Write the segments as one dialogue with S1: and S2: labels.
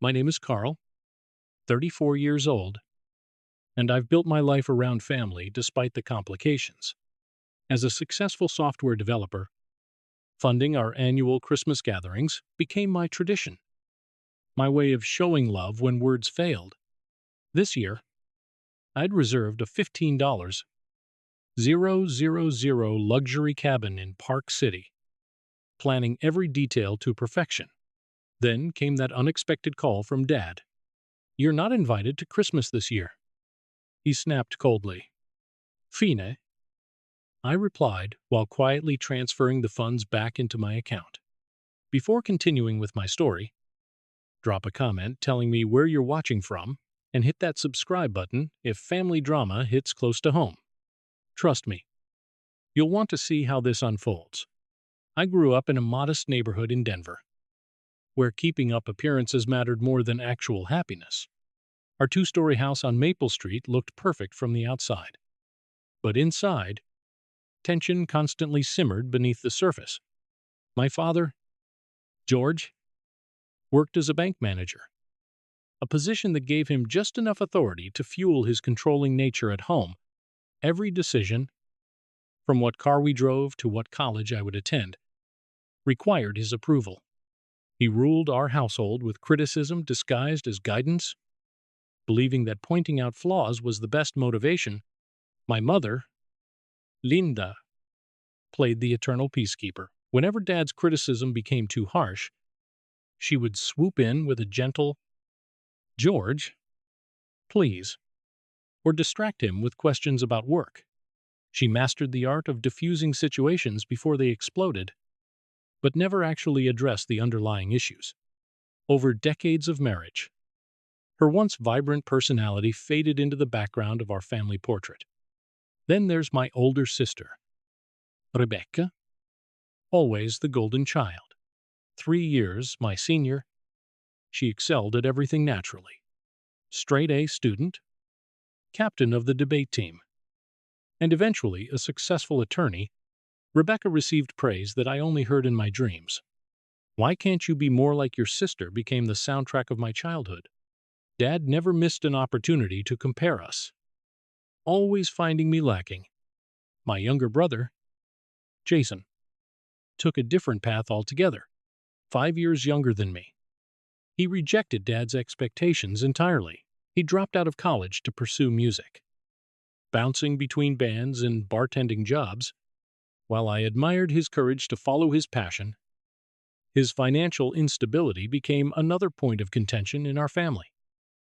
S1: My name is Carl, 34 years old, and I've built my life around family despite the complications. As a successful software developer, funding our annual Christmas gatherings became my tradition, my way of showing love when words failed. This year, I'd reserved a $15,000 luxury cabin in Park City, planning every detail to perfection. Then came that unexpected call from Dad. "You're not invited to Christmas this year," he snapped coldly. "Fine," I replied while quietly transferring the funds back into my account. Before continuing with my story, drop a comment telling me where you're watching from and hit that subscribe button if family drama hits close to home. Trust me, you'll want to see how this unfolds. I grew up in a modest neighborhood in Denver, where keeping up appearances mattered more than actual happiness. Our two-story house on Maple Street looked perfect from the outside. But inside, tension constantly simmered beneath the surface. My father, George, worked as a bank manager, a position that gave him just enough authority to fuel his controlling nature at home. Every decision, from what car we drove to what college I would attend, required his approval. He ruled our household with criticism disguised as guidance, believing that pointing out flaws was the best motivation. My mother, Linda, played the eternal peacekeeper. Whenever Dad's criticism became too harsh, she would swoop in with a gentle, "George, please," or distract him with questions about work. She mastered the art of diffusing situations before they exploded, but never actually addressed the underlying issues. Over decades of marriage, her once vibrant personality faded into the background of our family portrait. Then there's my older sister, Rebecca, always the golden child. 3 years my senior, she excelled at everything naturally. Straight A student, captain of the debate team, and eventually a successful attorney. Rebecca received praise that I only heard in my dreams. "Why can't you be more like your sister?" became the soundtrack of my childhood. Dad never missed an opportunity to compare us, always finding me lacking. My younger brother, Jason, took a different path altogether, 5 years younger than me. He rejected Dad's expectations entirely. He dropped out of college to pursue music, bouncing between bands and bartending jobs. While I admired his courage to follow his passion, his financial instability became another point of contention in our family.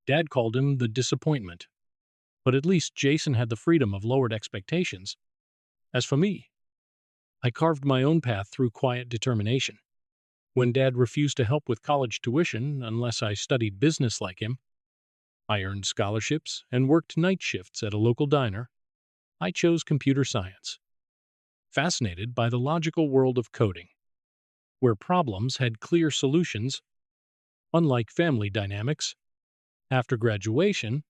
S1: Dad called him the disappointment, but at least Jason had the freedom of lowered expectations. As for me, I carved my own path through quiet determination. When Dad refused to help with college tuition unless I studied business like him, I earned scholarships and worked night shifts at a local diner. I chose computer science, fascinated by the logical world of coding, where problems had clear solutions, unlike family dynamics. After graduation,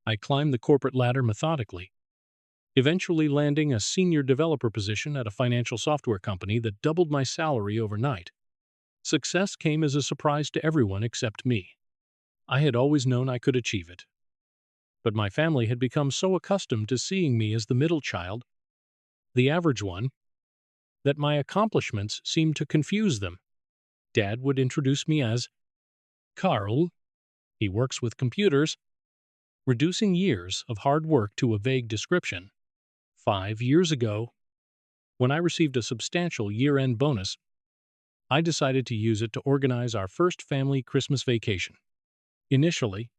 S1: I climbed the corporate ladder methodically, eventually landing a senior developer position at a financial software company that doubled my salary overnight. Success came as a surprise to everyone except me. I had always known I could achieve it, but my family had become so accustomed to seeing me as the middle child, the average one, that my accomplishments seemed to confuse them. Dad would introduce me as Carl. He works with computers, reducing years of hard work to a vague description. 5 years ago, when I received a substantial year-end bonus, I decided to use it to organize our first family Christmas vacation. Initially,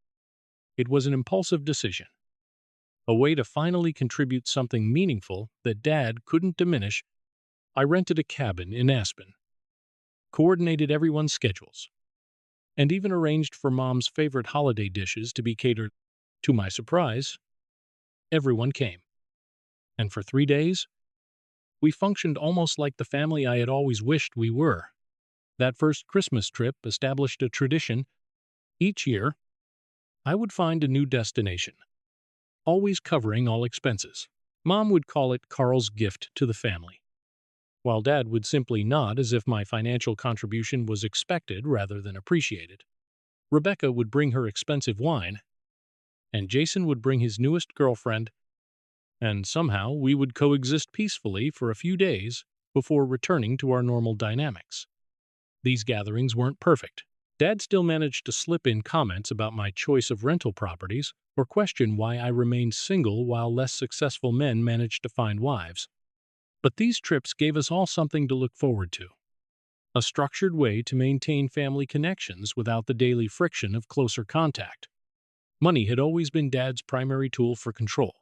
S1: it was an impulsive decision, a way to finally contribute something meaningful that Dad couldn't diminish. I rented a cabin in Aspen, coordinated everyone's schedules, and even arranged for Mom's favorite holiday dishes to be catered. To my surprise, everyone came. And for 3 days, we functioned almost like the family I had always wished we were. That first Christmas trip established a tradition. Each year, I would find a new destination, always covering all expenses. Mom would call it Carl's gift to the family, while Dad would simply nod as if my financial contribution was expected rather than appreciated. Rebecca would bring her expensive wine, and Jason would bring his newest girlfriend, and somehow we would coexist peacefully for a few days before returning to our normal dynamics. These gatherings weren't perfect. Dad still managed to slip in comments about my choice of rental properties or question why I remained single while less successful men managed to find wives. But these trips gave us all something to look forward to. A structured way to maintain family connections without the daily friction of closer contact. Money had always been Dad's primary tool for control.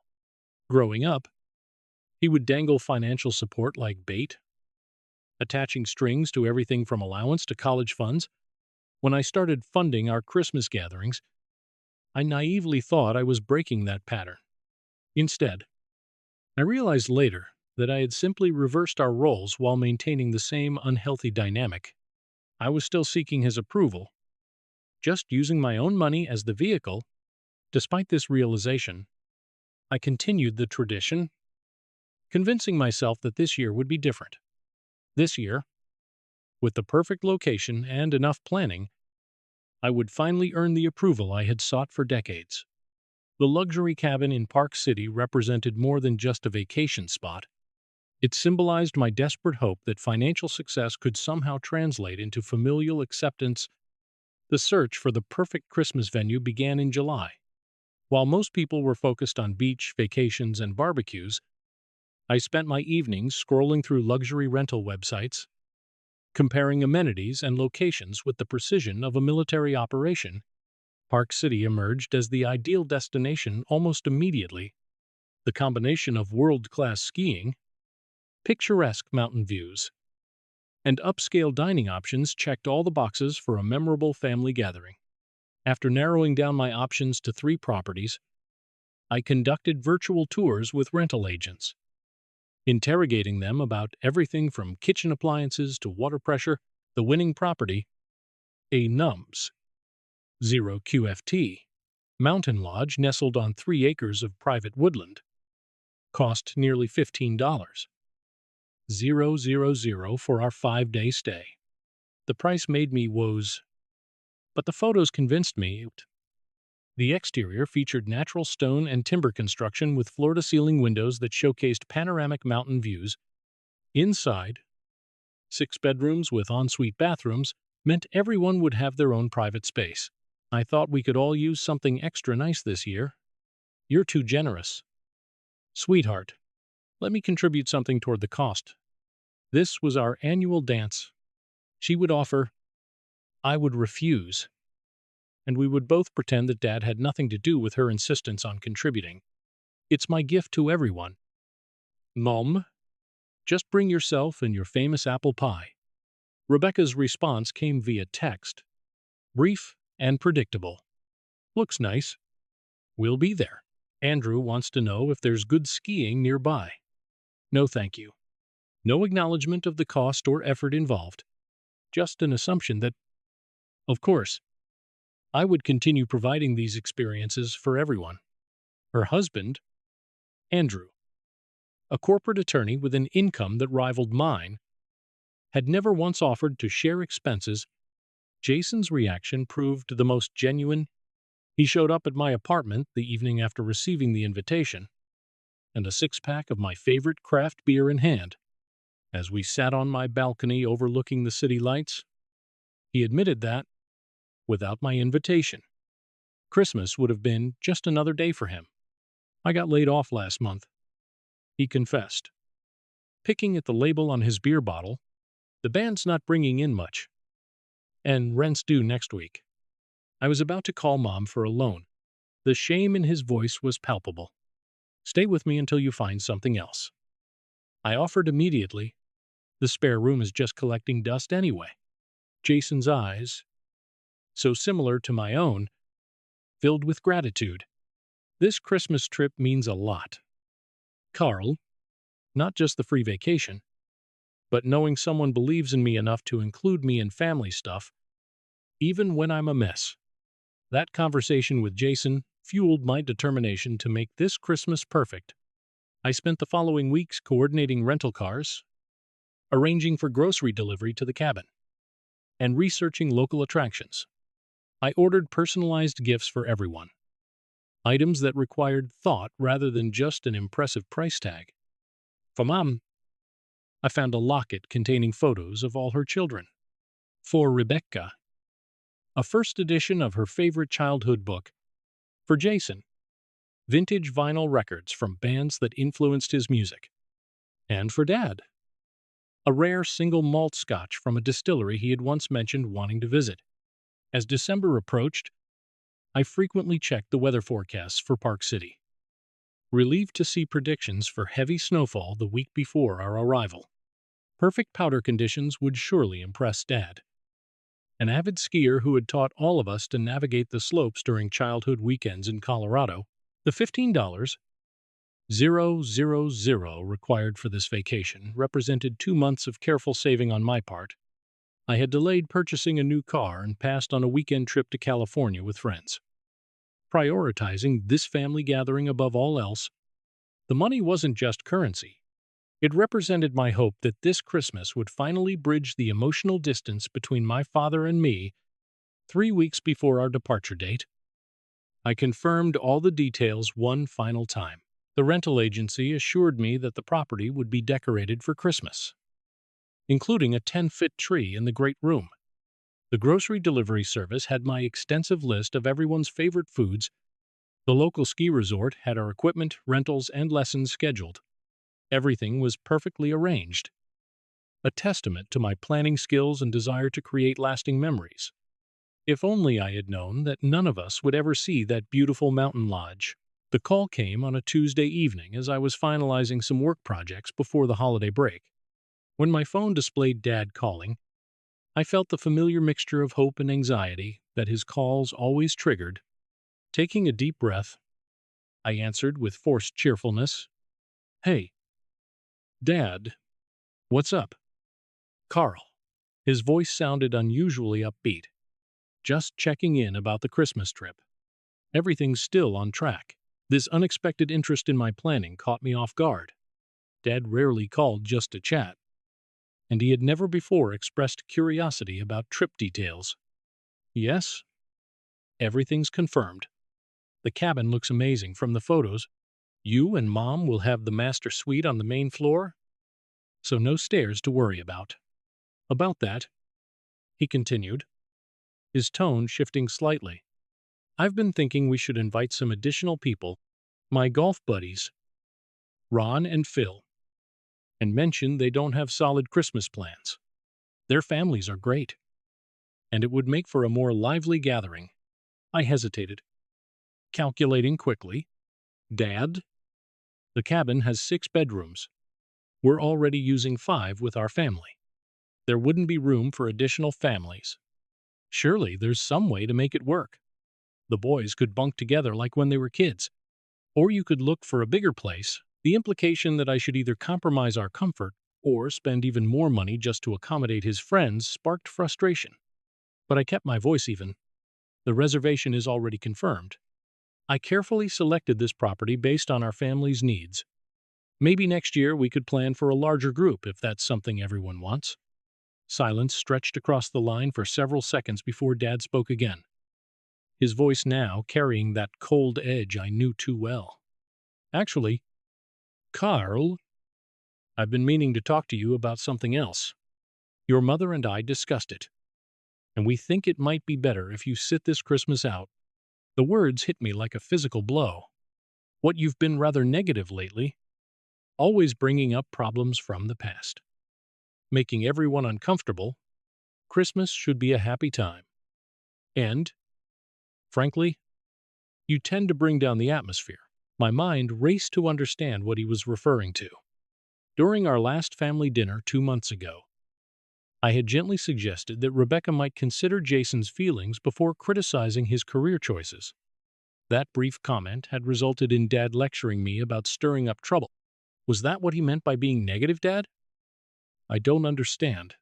S1: Growing up, he would dangle financial support like bait, attaching strings to everything from allowance to college funds. When I started funding our Christmas gatherings, I naively thought I was breaking that pattern. Instead, I realized later that I had simply reversed our roles while maintaining the same unhealthy dynamic. I was still seeking his approval, just using my own money as the vehicle. Despite this realization, I continued the tradition, convincing myself that this year would be different. This year, with the perfect location and enough planning, I would finally earn the approval I had sought for decades. The luxury cabin in Park City represented more than just a vacation spot. It symbolized my desperate hope that financial success could somehow translate into familial acceptance. The search for the perfect Christmas venue began in July. While most people were focused on beach, vacations, and barbecues, I spent my evenings scrolling through luxury rental websites, comparing amenities and locations with the precision of a military operation. Park City emerged as the ideal destination almost immediately. The combination of world-class skiing, picturesque mountain views, and upscale dining options checked all the boxes for a memorable family gathering. After narrowing down my options to 3 properties, I conducted virtual tours with rental agents, interrogating them about everything from kitchen appliances to water pressure. The winning property, a NUMS 0 QFT mountain lodge nestled on 3 acres of private woodland, cost nearly $15,000 for our 5-day stay. The price made me woes, but the photos convinced me. The exterior featured natural stone and timber construction with floor-to-ceiling windows that showcased panoramic mountain views. Inside, 6 bedrooms with ensuite bathrooms meant everyone would have their own private space. I thought we could all use something extra nice this year. You're too generous. Sweetheart, let me contribute something toward the cost. This was our annual dance. She would offer, I would refuse, and we would both pretend that Dad had nothing to do with her insistence on contributing. It's my gift to everyone. Mom, just bring yourself and your famous apple pie. Rebecca's response came via text, brief and predictable. Looks nice. We'll be there. Andrew wants to know if there's good skiing nearby. No thank you. No acknowledgement of the cost or effort involved. Just an assumption that, of course, I would continue providing these experiences for everyone. Her husband, Andrew, a corporate attorney with an income that rivaled mine, had never once offered to share expenses. Jason's reaction proved the most genuine. He showed up at my apartment the evening after receiving the invitation, and a 6-pack of my favorite craft beer in hand. As we sat on my balcony overlooking the city lights, he admitted that, without my invitation, Christmas would have been just another day for him. I got laid off last month, he confessed, picking at the label on his beer bottle. The band's not bringing in much, and rent's due next week. I was about to call Mom for a loan. The shame in his voice was palpable. Stay with me until you find something else. I offered immediately. The spare room is just collecting dust anyway. Jason's eyes, so similar to my own, filled with gratitude. This Christmas trip means a lot. Carl, not just the free vacation, but knowing someone believes in me enough to include me in family stuff, even when I'm a mess. That conversation with Jason fueled my determination to make this Christmas perfect. I spent the following weeks coordinating rental cars, arranging for grocery delivery to the cabin, and researching local attractions. I ordered personalized gifts for everyone, items that required thought rather than just an impressive price tag. For Mom, I found a locket containing photos of all her children. For Rebecca, a first edition of her favorite childhood book. For Jason, vintage vinyl records from bands that influenced his music. And for Dad, a rare single malt scotch from a distillery he had once mentioned wanting to visit. As December approached, I frequently checked the weather forecasts for Park City, relieved to see predictions for heavy snowfall the week before our arrival. Perfect powder conditions would surely impress Dad, an avid skier who had taught all of us to navigate the slopes during childhood weekends in Colorado. The $15,000 required for this vacation represented 2 months of careful saving on my part. I had delayed purchasing a new car and passed on a weekend trip to California with friends, prioritizing this family gathering above all else. The money wasn't just currency. It represented my hope that this Christmas would finally bridge the emotional distance between my father and me. 3 weeks before our departure date, I confirmed all the details one final time. The rental agency assured me that the property would be decorated for Christmas, including a 10-foot tree in the great room. The grocery delivery service had my extensive list of everyone's favorite foods. The local ski resort had our equipment, rentals, and lessons scheduled. Everything was perfectly arranged, a testament to my planning skills and desire to create lasting memories. If only I had known that none of us would ever see that beautiful mountain lodge. The call came on a Tuesday evening as I was finalizing some work projects before the holiday break. When my phone displayed Dad calling, I felt the familiar mixture of hope and anxiety that his calls always triggered. Taking a deep breath, I answered with forced cheerfulness, "Hey, Dad, what's up?" "Carl." His voice sounded unusually upbeat. "Just checking in about the Christmas trip. Everything's still on track." This unexpected interest in my planning caught me off guard. Dad rarely called just to chat, and he had never before expressed curiosity about trip details. "Yes, everything's confirmed. The cabin looks amazing from the photos. You and Mom will have the master suite on the main floor, so no stairs to worry about." "About that," he continued, his tone shifting slightly, "I've been thinking we should invite some additional people, my golf buddies, Ron and Phil, and mention they don't have solid Christmas plans. Their families are great, and it would make for a more lively gathering." I hesitated, calculating quickly. "Dad, the cabin has 6 bedrooms. We're already using 5 with our family. There wouldn't be room for additional families. Surely there's some way to make it work. The boys could bunk together like when they were kids. Or you could look for a bigger place." The implication that I should either compromise our comfort or spend even more money just to accommodate his friends sparked frustration. But I kept my voice even. "The reservation is already confirmed. I carefully selected this property based on our family's needs. Maybe next year we could plan for a larger group if that's something everyone wants." Silence stretched across the line for several seconds before Dad spoke again, his voice now carrying that cold edge I knew too well. "Actually, Carl, I've been meaning to talk to you about something else. Your mother and I discussed it, and we think it might be better if you sit this Christmas out." The words hit me like a physical blow. "What, you've been rather negative lately, always bringing up problems from the past, making everyone uncomfortable. Christmas should be a happy time. And, frankly, you tend to bring down the atmosphere." My mind raced to understand what he was referring to. During our last family dinner 2 months ago, I had gently suggested that Rebecca might consider Jason's feelings before criticizing his career choices. That brief comment had resulted in Dad lecturing me about stirring up trouble. Was that what he meant by being negative, Dad? "I don't understand.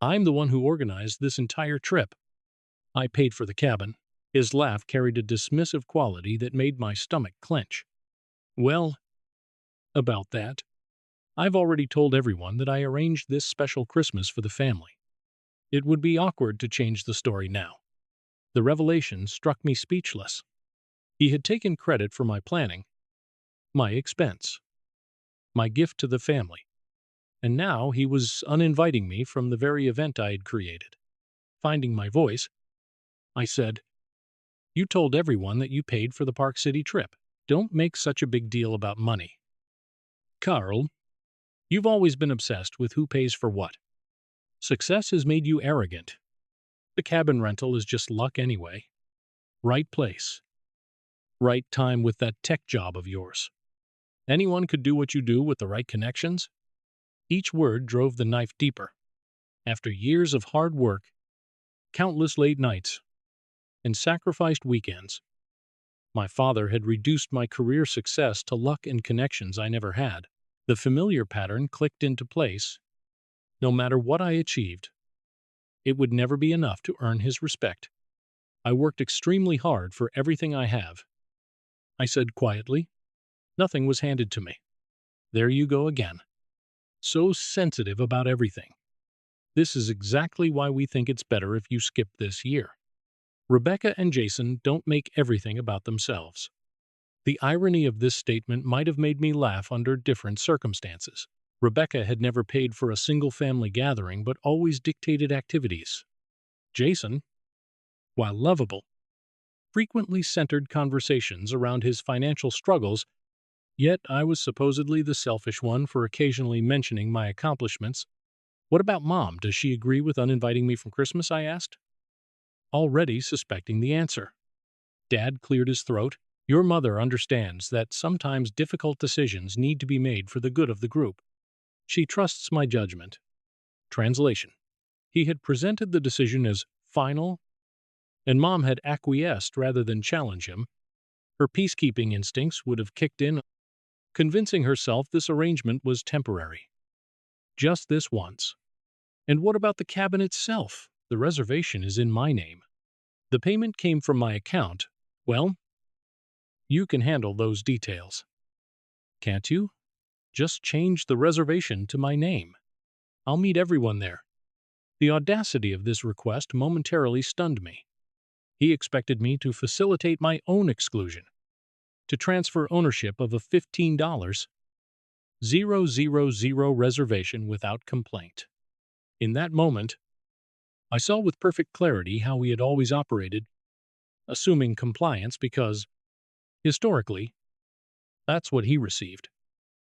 S1: I'm the one who organized this entire trip. I paid for the cabin." His laugh carried a dismissive quality that made my stomach clench. "Well, about that, I've already told everyone that I arranged this special Christmas for the family. It would be awkward to change the story now." The revelation struck me speechless. He had taken credit for my planning, my expense, my gift to the family, and now he was uninviting me from the very event I had created. Finding my voice, I said, "You told everyone that you paid for the Park City trip. Don't make such a big deal about money. Carl, you've always been obsessed with who pays for what. Success has made you arrogant. The cabin rental is just luck anyway. Right place, right time with that tech job of yours. Anyone could do what you do with the right connections." Each word drove the knife deeper. After years of hard work, countless late nights, and sacrificed weekends, my father had reduced my career success to luck and connections I never had. The familiar pattern clicked into place. No matter what I achieved, it would never be enough to earn his respect. I worked extremely hard for everything I have. I said quietly. Nothing was handed to me. There you go again. So sensitive about everything. This is exactly why we think it's better if you skip this year. Rebecca and Jason don't make everything about themselves. The irony of this statement might have made me laugh under different circumstances. Rebecca had never paid for a single family gathering but always dictated activities. Jason, while lovable, frequently centered conversations around his financial struggles, yet I was supposedly the selfish one for occasionally mentioning my accomplishments. "What about Mom? Does she agree with uninviting me from Christmas?" I asked, already suspecting the answer. Dad cleared his throat. "Your mother understands that sometimes difficult decisions need to be made for the good of the group. She trusts my judgment." Translation: he had presented the decision as final, and Mom had acquiesced rather than challenge him. Her peacekeeping instincts would have kicked in, convincing herself this arrangement was temporary. Just this once. "And what about the cabin itself? The reservation is in my name. The payment came from my account. Well, you can handle those details. Can't you? Just change the reservation to my name. I'll meet everyone there." The audacity of this request momentarily stunned me. He expected me to facilitate my own exclusion, to transfer ownership of a $15,000 reservation without complaint. In that moment, I saw with perfect clarity how he had always operated, assuming compliance because, historically, that's what he received.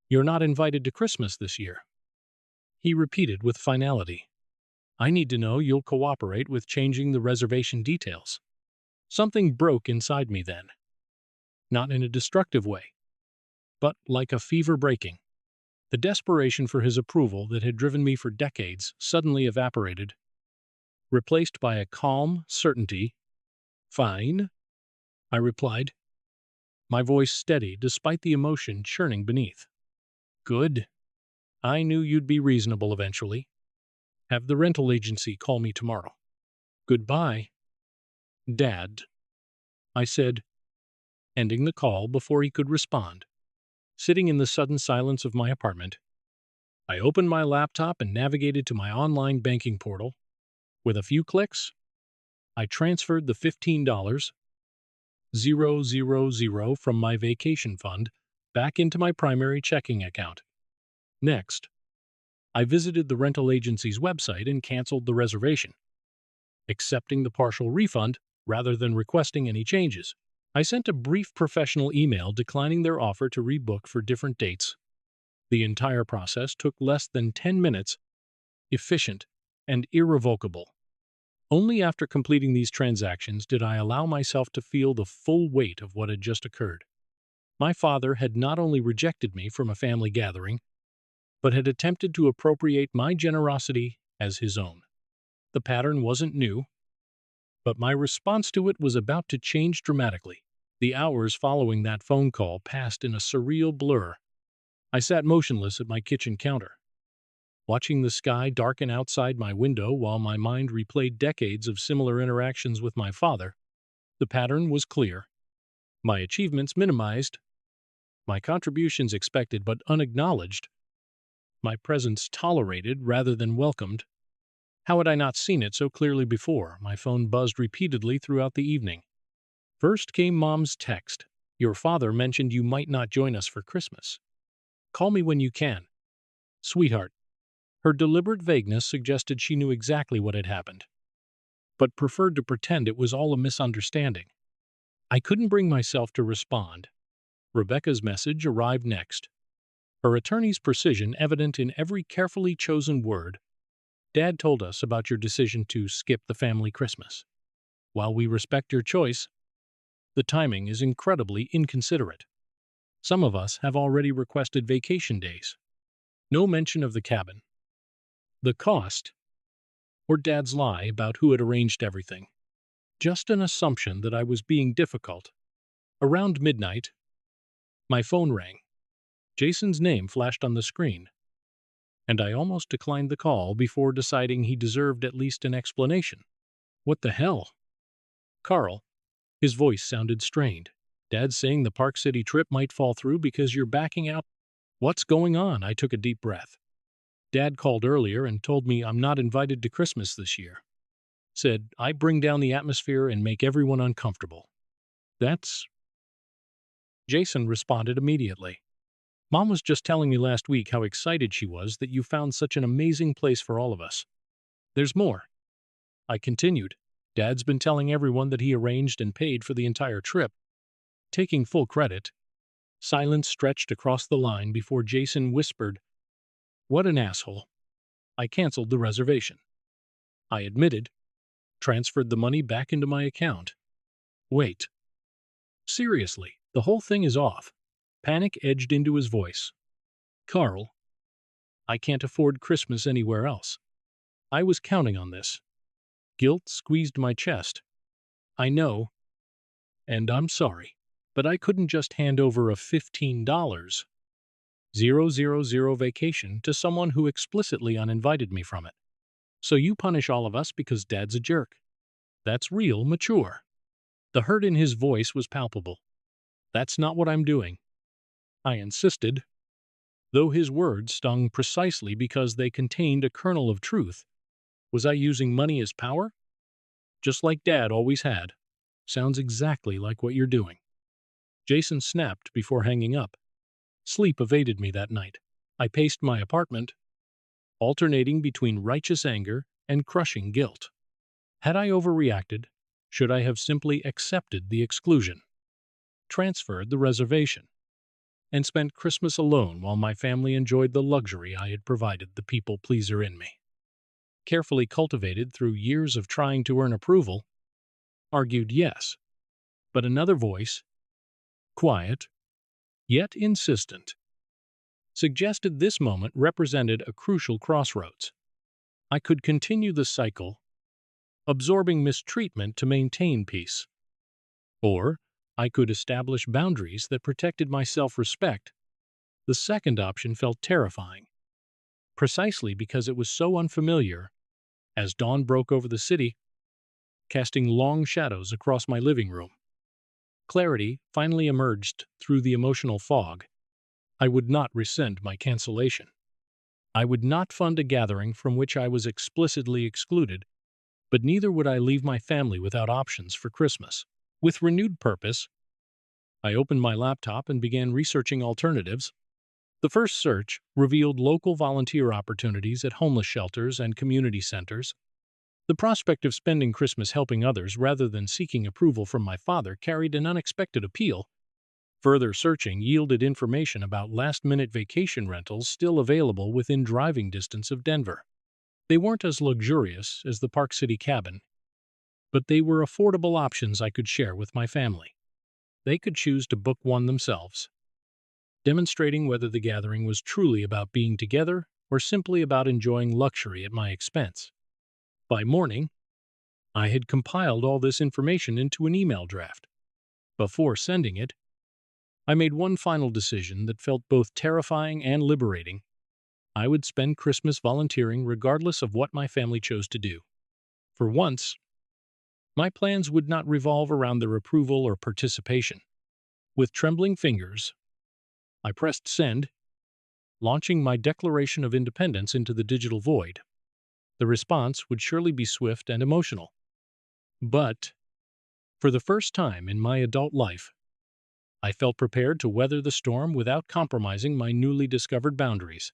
S1: "You're not invited to Christmas this year," he repeated with finality. "I need to know you'll cooperate with changing the reservation details." Something broke inside me then. Not in a destructive way, but like a fever breaking. The desperation for his approval that had driven me for decades suddenly evaporated, replaced by a calm certainty. "Fine," I replied, my voice steady despite the emotion churning beneath. "Good. I knew you'd be reasonable eventually. Have the rental agency call me tomorrow." "Goodbye, Dad," I said, ending the call before he could respond. Sitting in the sudden silence of my apartment, I opened my laptop and navigated to my online banking portal. With a few clicks, I transferred the $15,000 from my vacation fund back into my primary checking account. Next, I visited the rental agency's website and canceled the reservation, accepting the partial refund rather than requesting any changes. I sent a brief professional email declining their offer to rebook for different dates. The entire process took less than 10 minutes, efficient and irrevocable. Only after completing these transactions did I allow myself to feel the full weight of what had just occurred. My father had not only rejected me from a family gathering, but had attempted to appropriate my generosity as his own. The pattern wasn't new, but my response to it was about to change dramatically. The hours following that phone call passed in a surreal blur. I sat motionless at my kitchen counter, watching the sky darken outside my window while my mind replayed decades of similar interactions with my father. The pattern was clear. My achievements minimized, my contributions expected but unacknowledged, my presence tolerated rather than welcomed. How had I not seen it so clearly before? My phone buzzed repeatedly throughout the evening. First came Mom's text. Your father mentioned you might not join us for Christmas. Call me when you can. Sweetheart. Her deliberate vagueness suggested she knew exactly what had happened, but preferred to pretend it was all a misunderstanding. I couldn't bring myself to respond. Rebecca's message arrived next, her attorney's precision evident in every carefully chosen word. Dad told us about your decision to skip the family Christmas. While we respect your choice, the timing is incredibly inconsiderate. Some of us have already requested vacation days. No mention of the cabin, the cost, or Dad's lie about who had arranged everything. Just an assumption that I was being difficult. Around midnight, my phone rang. Jason's name flashed on the screen, and I almost declined the call before deciding he deserved at least an explanation. What the hell? Carl. His voice sounded strained. Dad's saying the Park City trip might fall through because you're backing out. What's going on? I took a deep breath. Dad called earlier and told me I'm not invited to Christmas this year. Said I bring down the atmosphere and make everyone uncomfortable. That's... Jason responded immediately. Mom was just telling me last week how excited she was that you found such an amazing place for all of us. There's more. I continued. Dad's been telling everyone that he arranged and paid for the entire trip. Taking full credit. Silence stretched across the line before Jason whispered, What an asshole. I canceled the reservation. I admitted, transferred the money back into my account. Wait. Seriously, the whole thing is off. Panic edged into his voice. Carl, I can't afford Christmas anywhere else. I was counting on this. Guilt squeezed my chest. I know, and I'm sorry, but I couldn't just hand over a $15,000 vacation to someone who explicitly uninvited me from it. So you punish all of us because Dad's a jerk. That's real mature. The hurt in his voice was palpable. That's not what I'm doing. I insisted, though his words stung precisely because they contained a kernel of truth. Was I using money as power? Just like Dad always had. Sounds exactly like what you're doing. Jason snapped before hanging up. Sleep evaded me that night. I paced my apartment, alternating between righteous anger and crushing guilt. Had I overreacted? Should I have simply accepted the exclusion, transferred the reservation, and spent Christmas alone while my family enjoyed the luxury I had provided the people-pleaser in me? Carefully cultivated through years of trying to earn approval, argued yes. But another voice, quiet, yet insistent, suggested this moment represented a crucial crossroads. I could continue the cycle, absorbing mistreatment to maintain peace. Or I could establish boundaries that protected my self-respect. The second option felt terrifying, precisely because it was so unfamiliar. As dawn broke over the city, casting long shadows across my living room, clarity finally emerged through the emotional fog. I would not rescind my cancellation. I would not fund a gathering from which I was explicitly excluded, but neither would I leave my family without options for Christmas. With renewed purpose, I opened my laptop and began researching alternatives. The first search revealed local volunteer opportunities at homeless shelters and community centers. The prospect of spending Christmas helping others rather than seeking approval from my father carried an unexpected appeal. Further searching yielded information about last-minute vacation rentals still available within driving distance of Denver. They weren't as luxurious as the Park City cabin, but they were affordable options I could share with my family. They could choose to book one themselves, demonstrating whether the gathering was truly about being together or simply about enjoying luxury at my expense. By morning, I had compiled all this information into an email draft. Before sending it, I made one final decision that felt both terrifying and liberating. I would spend Christmas volunteering regardless of what my family chose to do. For once, my plans would not revolve around their approval or participation. With trembling fingers, I pressed send, launching my Declaration of Independence into the digital void. The response would surely be swift and emotional. But, for the first time in my adult life, I felt prepared to weather the storm without compromising my newly discovered boundaries.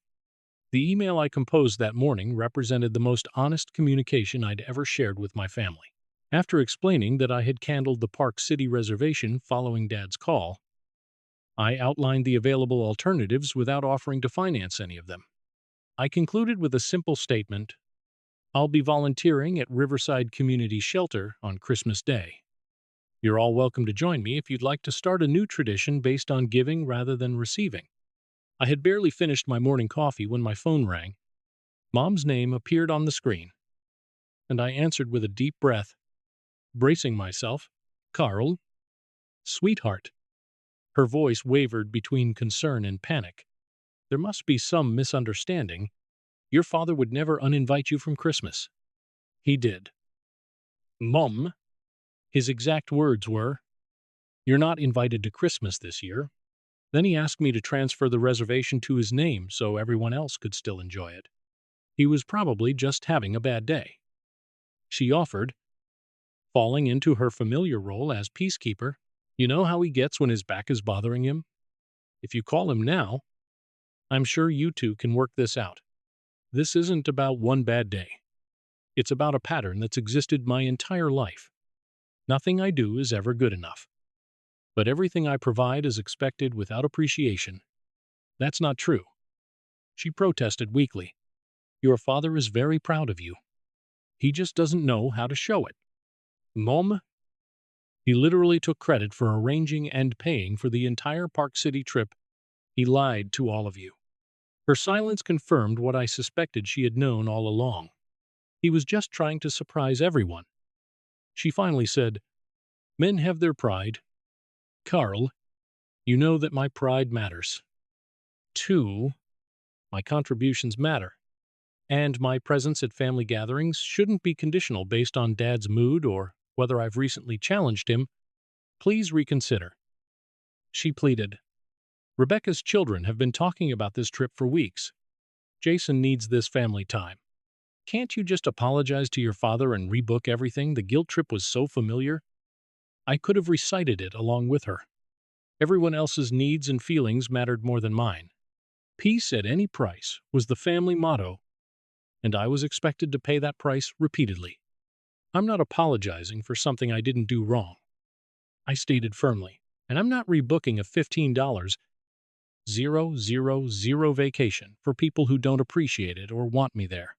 S1: The email I composed that morning represented the most honest communication I'd ever shared with my family. After explaining that I had canceled the Park City reservation following Dad's call, I outlined the available alternatives without offering to finance any of them. I concluded with a simple statement: I'll be volunteering at Riverside Community Shelter on Christmas Day. You're all welcome to join me if you'd like to start a new tradition based on giving rather than receiving. I had barely finished my morning coffee when my phone rang. Mom's name appeared on the screen, and I answered with a deep breath, bracing myself. "Carl, sweetheart." Her voice wavered between concern and panic. "There must be some misunderstanding. Your father would never uninvite you from Christmas." "He did." "Mom," his exact words were, "you're not invited to Christmas this year." Then he asked me to transfer the reservation to his name so everyone else could still enjoy it. He was probably just having a bad day. She offered, falling into her familiar role as peacekeeper. "You know how he gets when his back is bothering him? If you call him now, I'm sure you two can work this out. This isn't about one bad day. It's about a pattern that's existed my entire life. Nothing I do is ever good enough. But everything I provide is expected without appreciation." "That's not true," she protested weakly. "Your father is very proud of you. He just doesn't know how to show it." "Mom, he literally took credit for arranging and paying for the entire Park City trip. He lied to all of you." Her silence confirmed what I suspected she had known all along. He was just trying to surprise everyone. She finally said, "Men have their pride. Carl, you know that my pride matters. Too, my contributions matter. And my presence at family gatherings shouldn't be conditional based on Dad's mood or whether I've recently challenged him. Please reconsider." She pleaded. "Rebecca's children have been talking about this trip for weeks. Jason needs this family time. Can't you just apologize to your father and rebook everything? The guilt trip was so familiar. I could have recited it along with her. Everyone else's needs and feelings mattered more than mine. Peace at any price was the family motto, and I was expected to pay that price repeatedly. I'm not apologizing for something I didn't do wrong," I stated firmly, "and I'm not rebooking a $15,000 vacation for people who don't appreciate it or want me there.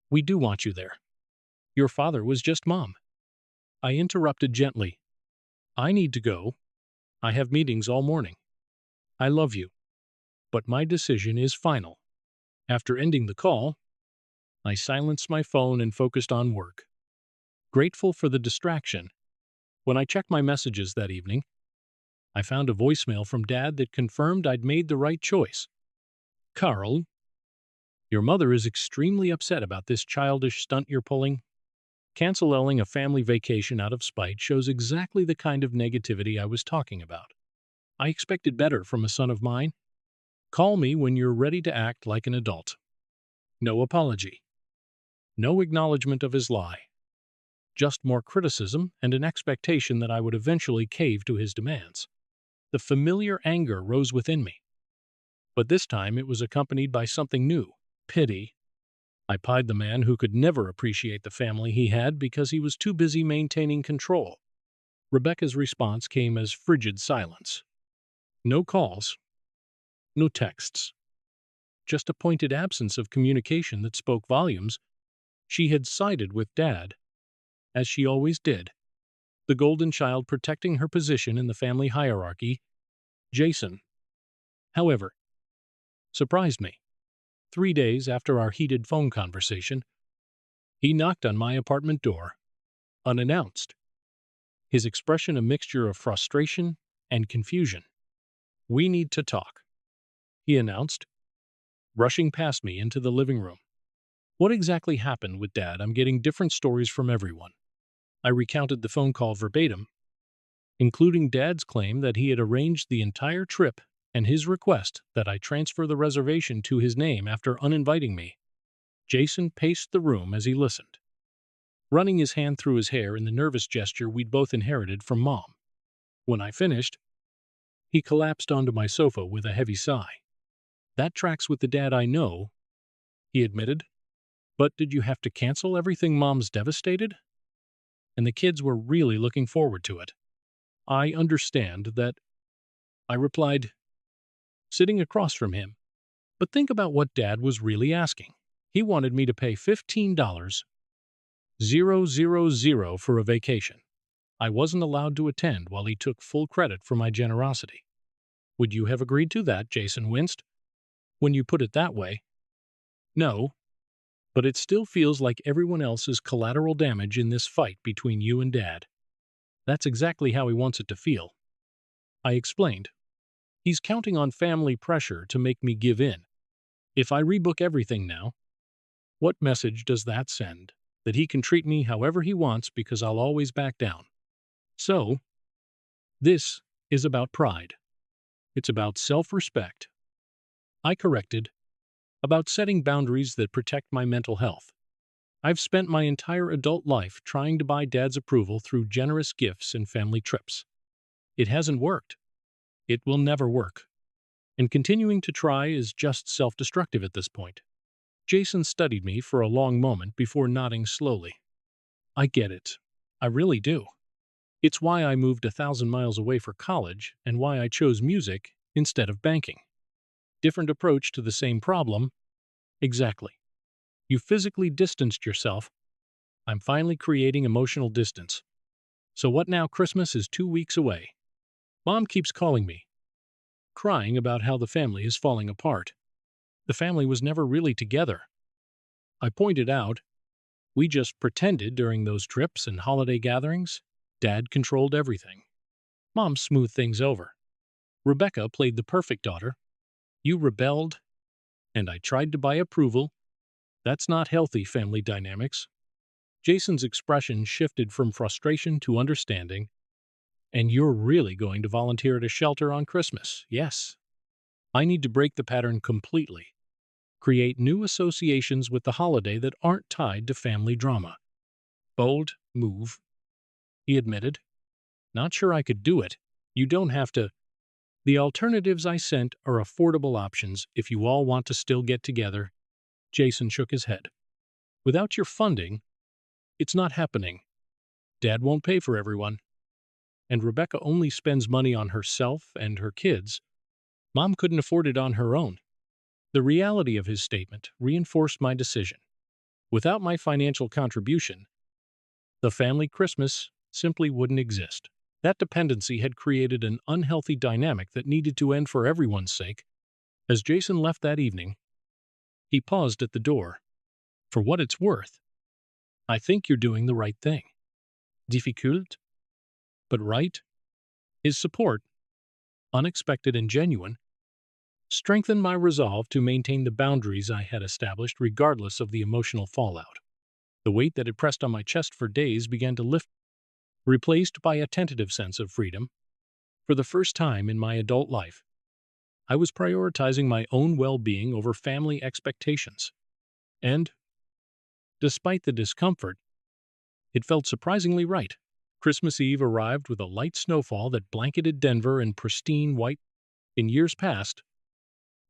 S1: We do want you there. Your father was just Mom." I interrupted gently. "I need to go. I have meetings all morning. I love you, but my decision is final." After ending the call, I silenced my phone and focused on work. Grateful for the distraction, when I checked my messages that evening, I found a voicemail from Dad that confirmed I'd made the right choice. "Carl, your mother is extremely upset about this childish stunt you're pulling. Canceling a family vacation out of spite shows exactly the kind of negativity I was talking about. I expected better from a son of mine. Call me when you're ready to act like an adult." No apology. No acknowledgement of his lie. Just more criticism and an expectation that I would eventually cave to his demands. The familiar anger rose within me. But this time it was accompanied by something new: pity. I pied the man who could never appreciate the family he had because he was too busy maintaining control. Rebecca's response came as frigid silence. No calls. No texts. Just a pointed absence of communication that spoke volumes. She had sided with Dad, as she always did. The golden child protecting her position in the family hierarchy. Jason, however, surprised me. 3 days after our heated phone conversation, he knocked on my apartment door, unannounced. His expression a mixture of frustration and confusion. "We need to talk," he announced, rushing past me into the living room. "What exactly happened with Dad? I'm getting different stories from everyone." I recounted the phone call verbatim, including Dad's claim that he had arranged the entire trip and his request that I transfer the reservation to his name after uninviting me. Jason paced the room as he listened, running his hand through his hair in the nervous gesture we'd both inherited from Mom. When I finished, he collapsed onto my sofa with a heavy sigh. That tracks with the dad I know, he admitted. But did you have to cancel everything? Mom's devastated? And the kids were really looking forward to it. I understand that, I replied, sitting across from him. But think about what Dad was really asking. He wanted me to pay $15,000 for a vacation. I wasn't allowed to attend while he took full credit for my generosity. Would you have agreed to that? Jason winced. When you put it that way. No, but it still feels like everyone else is collateral damage in this fight between you and Dad. That's exactly how he wants it to feel. I explained. He's counting on family pressure to make me give in. If I rebook everything now, what message does that send? That he can treat me however he wants because I'll always back down. So, this is about pride. It's about self-respect. I corrected, about setting boundaries that protect my mental health. I've spent my entire adult life trying to buy Dad's approval through generous gifts and family trips. It hasn't worked. It will never work. And continuing to try is just self-destructive at this point. Jason studied me for a long moment before nodding slowly. I get it. I really do. It's why I moved 1,000 miles away for college and why I chose music instead of banking. Different approach to the same problem. Exactly. You physically distanced yourself. I'm finally creating emotional distance. So what now? Christmas is 2 weeks away. Mom keeps calling me, crying about how the family is falling apart. The family was never really together. I pointed out, we just pretended during those trips and holiday gatherings. Dad controlled everything. Mom smoothed things over. Rebecca played the perfect daughter. You rebelled, and I tried to buy approval. That's not healthy family dynamics. Jason's expression shifted from frustration to understanding. And you're really going to volunteer at a shelter on Christmas? Yes. I need to break the pattern completely. Create new associations with the holiday that aren't tied to family drama. Bold move, he admitted. Not sure I could do it. You don't have to. The alternatives I sent are affordable options if you all want to still get together. Jason shook his head. Without your funding, it's not happening. Dad won't pay for everyone. And Rebecca only spends money on herself and her kids. Mom couldn't afford it on her own. The reality of his statement reinforced my decision. Without my financial contribution, the family Christmas simply wouldn't exist. That dependency had created an unhealthy dynamic that needed to end for everyone's sake. As Jason left that evening, he paused at the door. For what it's worth, I think you're doing the right thing. Difficult, but right. His support, unexpected and genuine, strengthened my resolve to maintain the boundaries I had established regardless of the emotional fallout. The weight that had pressed on my chest for days began to lift, replaced by a tentative sense of freedom. For the first time in my adult life, I was prioritizing my own well-being over family expectations. And, despite the discomfort, it felt surprisingly right. Christmas Eve arrived with a light snowfall that blanketed Denver in pristine white. In years past,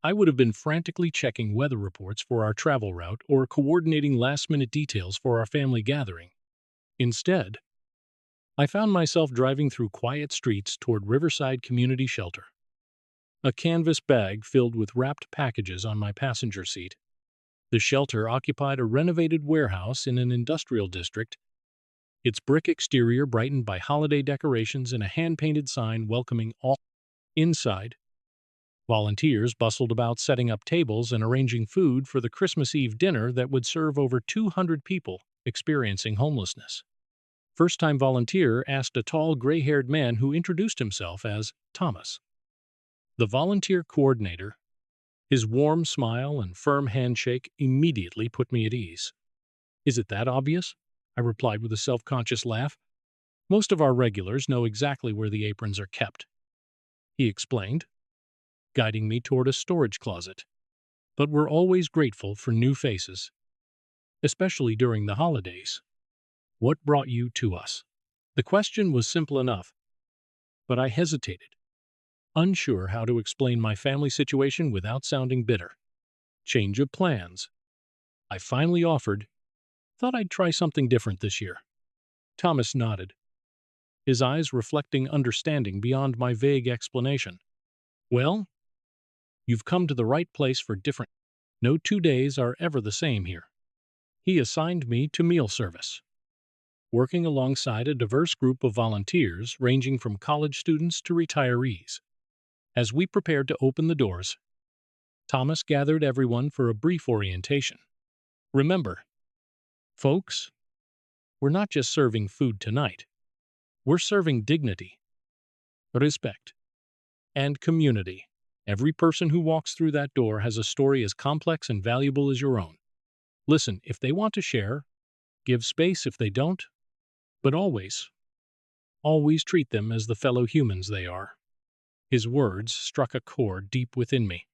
S1: I would have been frantically checking weather reports for our travel route or coordinating last-minute details for our family gathering. Instead, I found myself driving through quiet streets toward Riverside Community Shelter. A canvas bag filled with wrapped packages on my passenger seat. The shelter occupied a renovated warehouse in an industrial district, its brick exterior brightened by holiday decorations and a hand-painted sign welcoming all. Inside, volunteers bustled about setting up tables and arranging food for the Christmas Eve dinner that would serve over 200 people experiencing homelessness. First-time volunteer asked a tall, gray-haired man who introduced himself as Thomas. The volunteer coordinator, his warm smile and firm handshake immediately put me at ease. Is it that obvious? I replied with a self-conscious laugh. Most of our regulars know exactly where the aprons are kept, he explained, guiding me toward a storage closet. But we're always grateful for new faces. especially during the holidays. What brought you to us? The question was simple enough, but I hesitated, unsure how to explain my family situation without sounding bitter. Change of plans. I finally offered. Thought I'd try something different this year. Thomas nodded, his eyes reflecting understanding beyond my vague explanation. Well, you've come to the right place for different. No 2 days are ever the same here. He assigned me to meal service, working alongside a diverse group of volunteers ranging from college students to retirees. As we prepared to open the doors, Thomas gathered everyone for a brief orientation. Remember, folks, we're not just serving food tonight. We're serving dignity, respect, and community. Every person who walks through that door has a story as complex and valuable as your own. Listen if they want to share, give space if they don't, but always treat them as the fellow humans they are. His words struck a chord deep within me.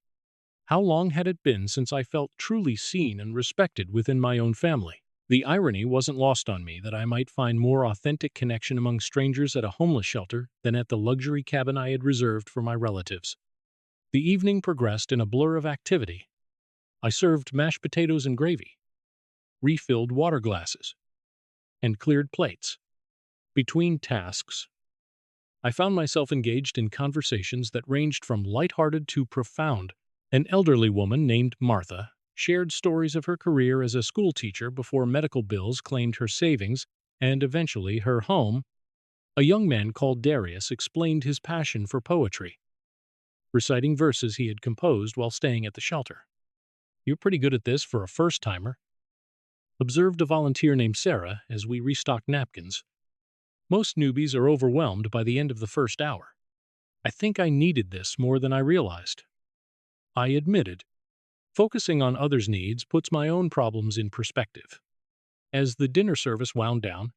S1: How long had it been since I felt truly seen and respected within my own family? The irony wasn't lost on me that I might find more authentic connection among strangers at a homeless shelter than at the luxury cabin I had reserved for my relatives. The evening progressed in a blur of activity. I served mashed potatoes and gravy, refilled water glasses, and cleared plates. Between tasks, I found myself engaged in conversations that ranged from lighthearted to profound. An elderly woman named Martha shared stories of her career as a schoolteacher before medical bills claimed her savings and eventually her home. A young man called Darius explained his passion for poetry, reciting verses he had composed while staying at the shelter. "You're pretty good at this for a first-timer," observed a volunteer named Sarah as we restocked napkins. "Most newbies are overwhelmed by the end of the first hour. I think I needed this more than I realized," I admitted. Focusing on others' needs puts my own problems in perspective. As the dinner service wound down,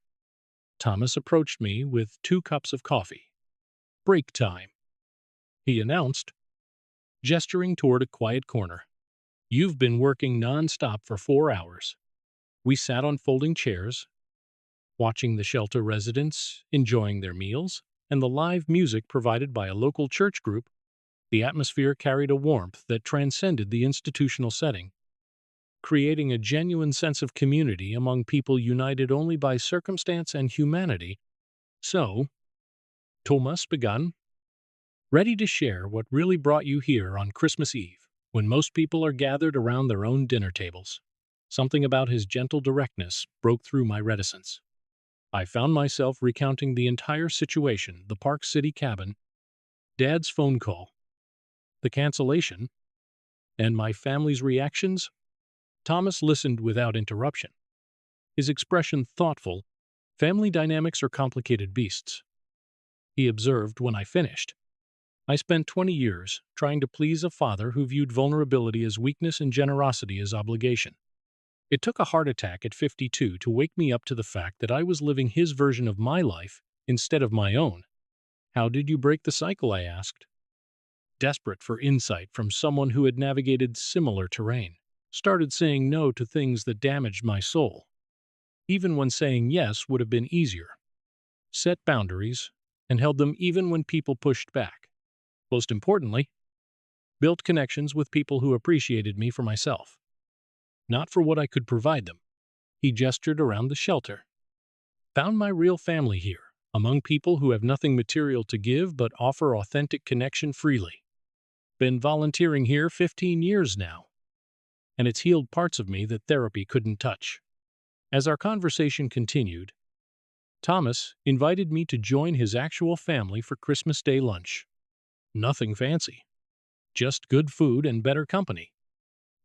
S1: Thomas approached me with 2 cups of coffee. "Break time," he announced, gesturing toward a quiet corner. "You've been working non-stop for 4 hours." We sat on folding chairs, watching the shelter residents enjoying their meals and the live music provided by a local church group. The atmosphere carried a warmth that transcended the institutional setting, creating a genuine sense of community among people united only by circumstance and humanity. "So," Thomas began, "ready to share what really brought you here on Christmas Eve, when most people are gathered around their own dinner tables." Something about his gentle directness broke through my reticence. I found myself recounting the entire situation: the Park City cabin, Dad's phone call, the cancellation, and my family's reactions. Thomas listened without interruption, his expression thoughtful. "Family dynamics are complicated beasts," he observed when I finished. "I spent 20 years trying to please a father who viewed vulnerability as weakness and generosity as obligation. It took a heart attack at 52 to wake me up to the fact that I was living his version of my life instead of my own." "How did you break the cycle?" I asked, desperate for insight from someone who had navigated similar terrain. "Started saying no to things that damaged my soul, even when saying yes would have been easier. Set boundaries, and held them even when people pushed back. Most importantly, built connections with people who appreciated me for myself, not for what I could provide them." He gestured around the shelter. "Found my real family here, among people who have nothing material to give but offer authentic connection freely. Been volunteering here 15 years now, and it's healed parts of me that therapy couldn't touch." As our conversation continued, Thomas invited me to join his actual family for Christmas Day lunch. Nothing fancy, just good food and better company.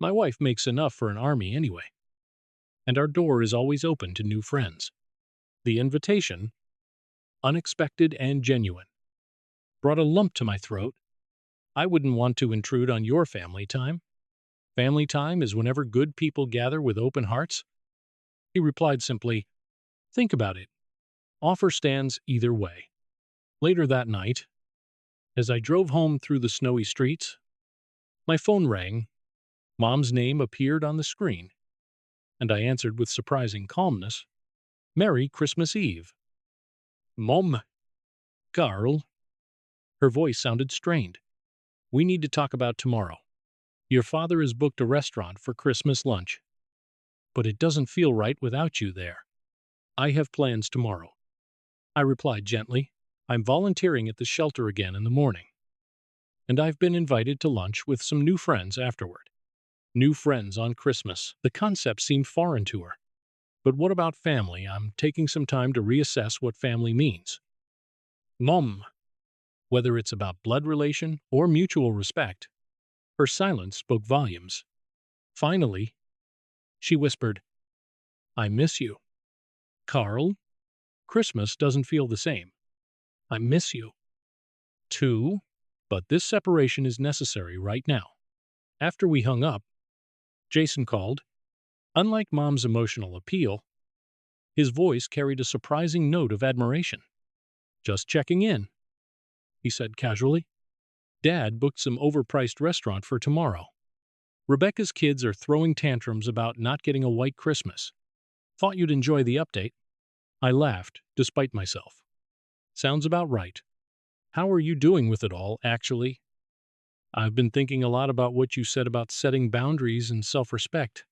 S1: My wife makes enough for an army anyway, and our door is always open to new friends. The invitation, unexpected and genuine, brought a lump to my throat. "I wouldn't want to intrude on your family time." "Family time is whenever good people gather with open hearts," he replied simply. "Think about it. Offer stands either way." Later that night, as I drove home through the snowy streets, my phone rang. Mom's name appeared on the screen, and I answered with surprising calmness, "Merry Christmas Eve." "Mom, Carl." Her voice sounded strained. "We need to talk about tomorrow. Your father has booked a restaurant for Christmas lunch. But it doesn't feel right without you there." "I have plans tomorrow," I replied gently. "I'm volunteering at the shelter again in the morning. And I've been invited to lunch with some new friends afterward." New friends on Christmas. The concept seemed foreign to her. "But what about family? I'm taking some time to reassess what family means." "Mom." Whether it's about blood relation or mutual respect, her silence spoke volumes. Finally, she whispered, "I miss you." "Carl, Christmas doesn't feel the same." "I miss you, too, but this separation is necessary right now." After we hung up, Jason called. Unlike Mom's emotional appeal, his voice carried a surprising note of admiration. "Just checking in," he said casually. "Dad booked some overpriced restaurant for tomorrow. Rebecca's kids are throwing tantrums about not getting a white Christmas. Thought you'd enjoy the update." I laughed, despite myself. "Sounds about right. How are you doing with it all, actually?" "I've been thinking a lot about what you said about setting boundaries and self-respect.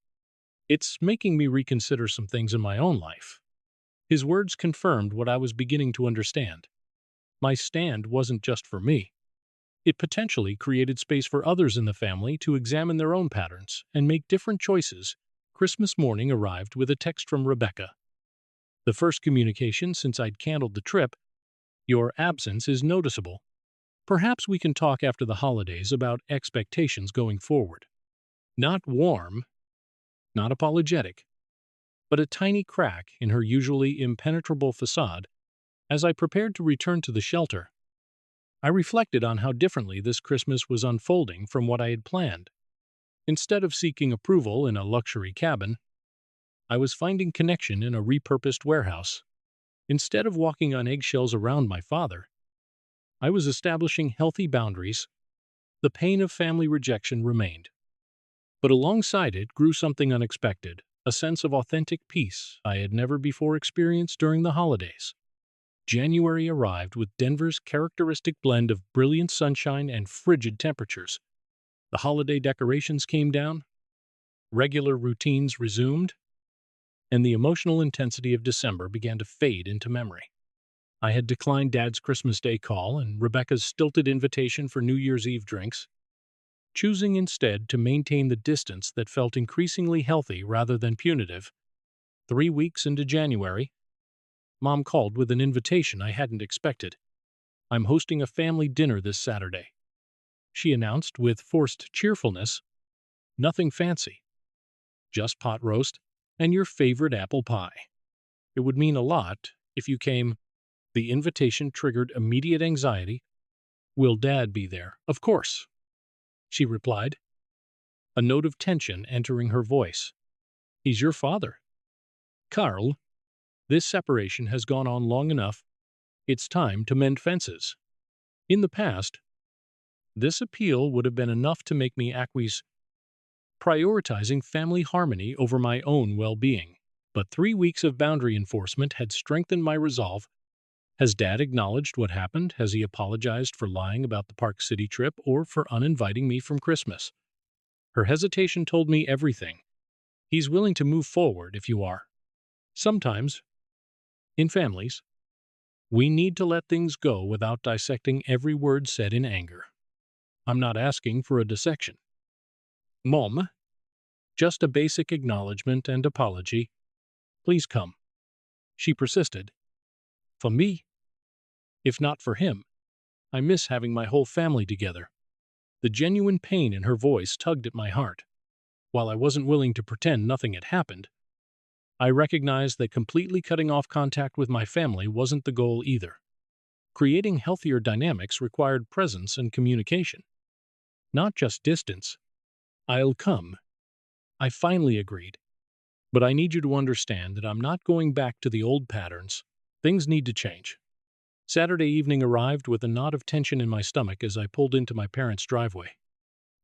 S1: It's making me reconsider some things in my own life." His words confirmed what I was beginning to understand. My stand wasn't just for me. It potentially created space for others in the family to examine their own patterns and make different choices. Christmas morning arrived with a text from Rebecca. The first communication since I'd canceled the trip. "Your absence is noticeable. Perhaps we can talk after the holidays about expectations going forward." Not warm, not apologetic, but a tiny crack in her usually impenetrable facade. As I prepared to return to the shelter, I reflected on how differently this Christmas was unfolding from what I had planned. Instead of seeking approval in a luxury cabin, I was finding connection in a repurposed warehouse. Instead of walking on eggshells around my father, I was establishing healthy boundaries. The pain of family rejection remained, but alongside it grew something unexpected, a sense of authentic peace I had never before experienced during the holidays. January arrived with Denver's characteristic blend of brilliant sunshine and frigid temperatures. The holiday decorations came down, regular routines resumed, and the emotional intensity of December began to fade into memory. I had declined Dad's Christmas Day call and Rebecca's stilted invitation for New Year's Eve drinks, choosing instead to maintain the distance that felt increasingly healthy rather than punitive. 3 weeks into January, Mom called with an invitation I hadn't expected. "I'm hosting a family dinner this Saturday," she announced with forced cheerfulness. "Nothing fancy. Just pot roast and your favorite apple pie. It would mean a lot if you came." The invitation triggered immediate anxiety. "Will Dad be there?" "Of course," she replied, a note of tension entering her voice. "He's your father." "Carl, this separation has gone on long enough. It's time to mend fences." In the past, this appeal would have been enough to make me acquiesce, prioritizing family harmony over my own well-being. But 3 weeks of boundary enforcement had strengthened my resolve. Has Dad acknowledged what happened? Has he apologized for lying about the Park City trip or for uninviting me from Christmas? Her hesitation told me everything. He's willing to move forward if you are. Sometimes, in families, we need to let things go without dissecting every word said in anger. I'm not asking for a dissection, Mom. Just a basic acknowledgement and apology. Please come. She persisted. For me, if not for him. I miss having my whole family together. The genuine pain in her voice tugged at my heart. While I wasn't willing to pretend nothing had happened, I recognized that completely cutting off contact with my family wasn't the goal either. Creating healthier dynamics required presence and communication, not just distance. I'll come, I finally agreed. But I need you to understand that I'm not going back to the old patterns. Things need to change. Saturday evening arrived with a knot of tension in my stomach as I pulled into my parents' driveway.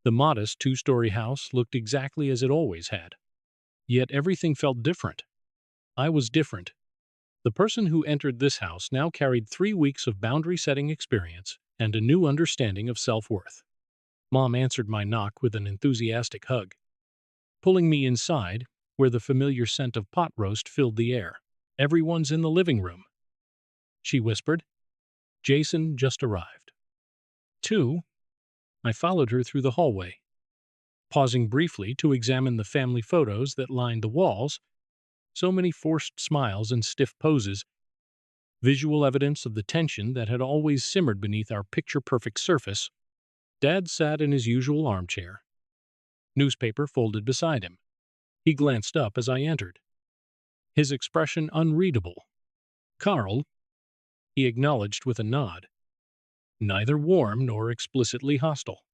S1: The modest 2-story house looked exactly as it always had. Yet everything felt different. I was different. The person who entered this house now carried 3 weeks of boundary-setting experience and a new understanding of self-worth. Mom answered my knock with an enthusiastic hug, pulling me inside, where the familiar scent of pot roast filled the air. "Everyone's in the living room," she whispered. "Jason just arrived." 2. I followed her through the hallway, pausing briefly to examine the family photos that lined the walls. So many forced smiles and stiff poses, visual evidence of the tension that had always simmered beneath our picture-perfect surface. Dad sat in his usual armchair, newspaper folded beside him. He glanced up as I entered, his expression unreadable. "Carl," he acknowledged with a nod, neither warm nor explicitly hostile.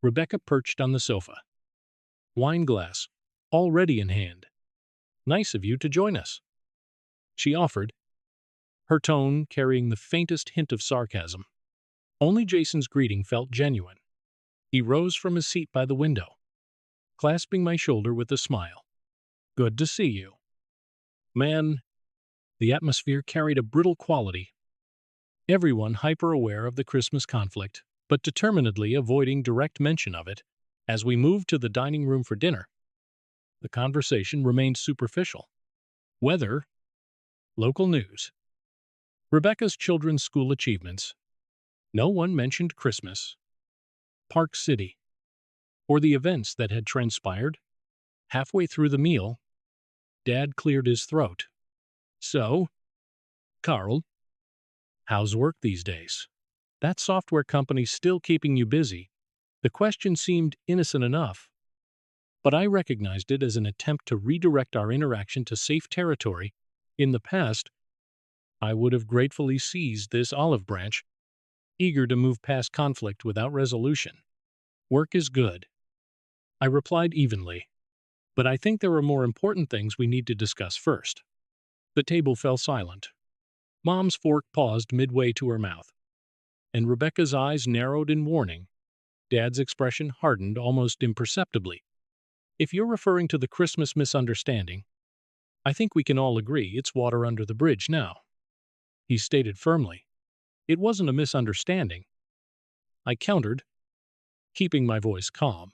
S1: Rebecca perched on the sofa, wine glass already in hand. "Nice of you to join us," she offered, her tone carrying the faintest hint of sarcasm. Only Jason's greeting felt genuine. He rose from his seat by the window, clasping my shoulder with a smile. "Good to see you." Man, the atmosphere carried a brittle quality. Everyone hyper-aware of the Christmas conflict, but determinedly avoiding direct mention of it. As we moved to the dining room for dinner, the conversation remained superficial. Weather, local news, Rebecca's children's school achievements. No one mentioned Christmas, Park City, or the events that had transpired. Halfway through the meal, Dad cleared his throat. "So, Carl, how's work these days? That software company's still keeping you busy?" The question seemed innocent enough, but I recognized it as an attempt to redirect our interaction to safe territory. In the past, I would have gratefully seized this olive branch, eager to move past conflict without resolution. "Work is good," I replied evenly, "but I think there are more important things we need to discuss first." The table fell silent. Mom's fork paused midway to her mouth, and Rebecca's eyes narrowed in warning. Dad's expression hardened almost imperceptibly. "If you're referring to the Christmas misunderstanding, I think we can all agree it's water under the bridge now," he stated firmly. "It wasn't a misunderstanding," I countered, keeping my voice calm.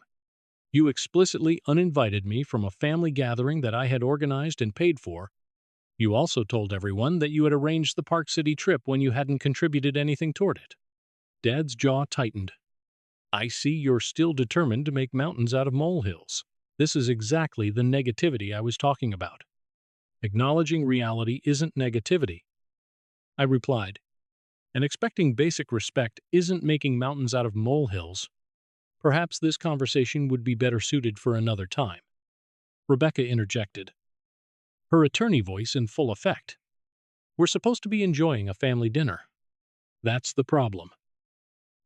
S1: "You explicitly uninvited me from a family gathering that I had organized and paid for. You also told everyone that you had arranged the Park City trip when you hadn't contributed anything toward it." Dad's jaw tightened. "I see you're still determined to make mountains out of molehills. This is exactly the negativity I was talking about." "Acknowledging reality isn't negativity," I replied, "and expecting basic respect isn't making mountains out of molehills. Perhaps this conversation would be better suited for another time." Rebecca interjected, her attorney voice in full effect. "We're supposed to be enjoying a family dinner." "That's the problem,"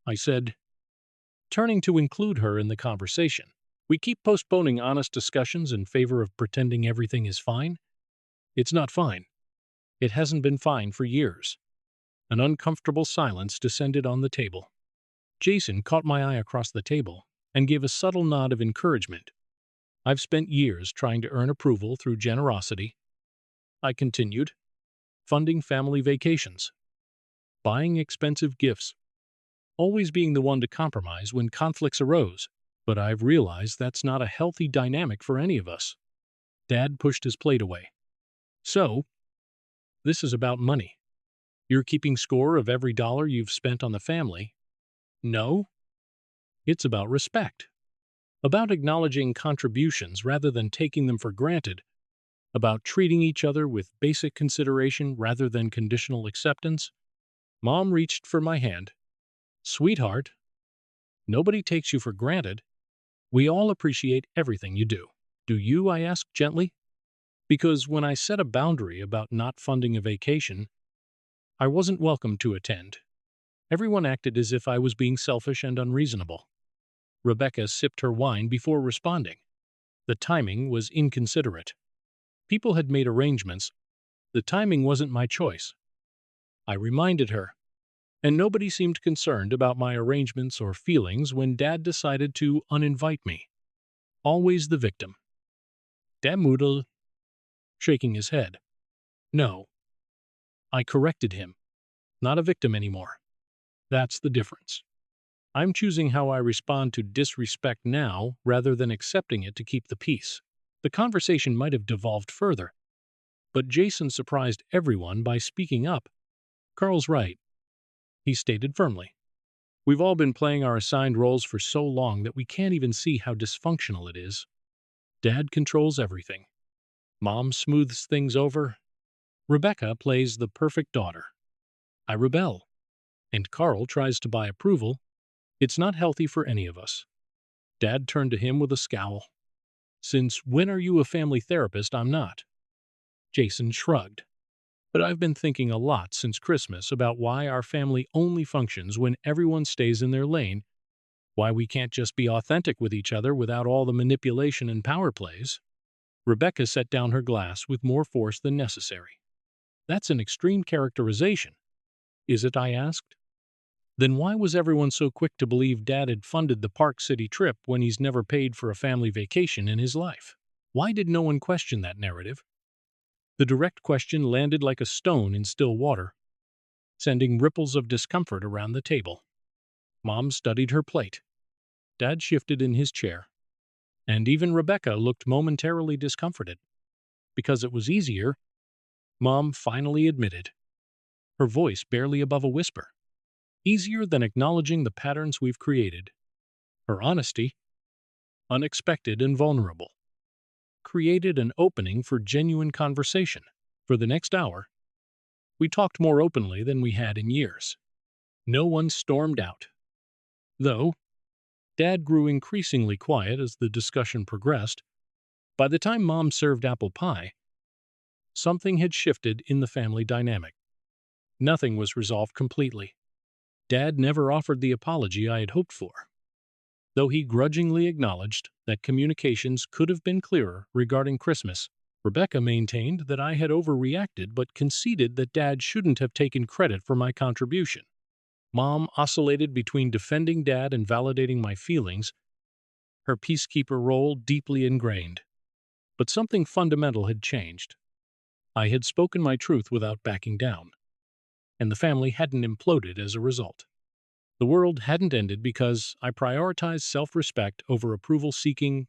S1: I said, turning to include her in the conversation. "We keep postponing honest discussions in favor of pretending everything is fine. It's not fine. It hasn't been fine for years." An uncomfortable silence descended on the table. Jason caught my eye across the table and gave a subtle nod of encouragement. "I've spent years trying to earn approval through generosity," I continued, "funding family vacations, buying expensive gifts, always being the one to compromise when conflicts arose. But I've realized that's not a healthy dynamic for any of us." Dad pushed his plate away. "So, this is about money. You're keeping score of every dollar you've spent on the family." "No. It's about respect. About acknowledging contributions rather than taking them for granted. About treating each other with basic consideration rather than conditional acceptance." Mom reached for my hand. "Sweetheart, nobody takes you for granted. We all appreciate everything you do." "Do you?" I asked gently. Because when I set a boundary about not funding a vacation, I wasn't welcome to attend. Everyone acted as if I was being selfish and unreasonable. Rebecca sipped her wine before responding. The timing was inconsiderate. People had made arrangements. The timing wasn't my choice, I reminded her. And nobody seemed concerned about my arrangements or feelings when Dad decided to uninvite me. Always the victim. Dad moodled, shaking his head. No, I corrected him. Not a victim anymore. That's the difference. I'm choosing how I respond to disrespect now rather than accepting it to keep the peace. The conversation might have devolved further, but Jason surprised everyone by speaking up. Carl's right, he stated firmly. We've all been playing our assigned roles for so long that we can't even see how dysfunctional it is. Dad controls everything. Mom smooths things over. Rebecca plays the perfect daughter. I rebel. And Carl tries to buy approval. It's not healthy for any of us. Dad turned to him with a scowl. Since when are you a family therapist? I'm not. Jason shrugged. But I've been thinking a lot since Christmas about why our family only functions when everyone stays in their lane, why we can't just be authentic with each other without all the manipulation and power plays. Rebecca set down her glass with more force than necessary. That's an extreme characterization. Is it? I asked. Then why was everyone so quick to believe Dad had funded the Park City trip when he's never paid for a family vacation in his life? Why did no one question that narrative? The direct question landed like a stone in still water, sending ripples of discomfort around the table. Mom studied her plate. Dad shifted in his chair. And even Rebecca looked momentarily discomforted. Because it was easier, Mom finally admitted, her voice barely above a whisper. Easier than acknowledging the patterns we've created. Her honesty, unexpected and vulnerable, created an opening for genuine conversation. For the next hour, we talked more openly than we had in years. No one stormed out. Though, Dad grew increasingly quiet as the discussion progressed. By the time Mom served apple pie, something had shifted in the family dynamic. Nothing was resolved completely. Dad never offered the apology I had hoped for, though he grudgingly acknowledged that communications could have been clearer regarding Christmas. Rebecca maintained that I had overreacted but conceded that Dad shouldn't have taken credit for my contribution. Mom oscillated between defending Dad and validating my feelings, her peacekeeper role deeply ingrained. But something fundamental had changed. I had spoken my truth without backing down, and the family hadn't imploded as a result. The world hadn't ended because I prioritized self-respect over approval-seeking.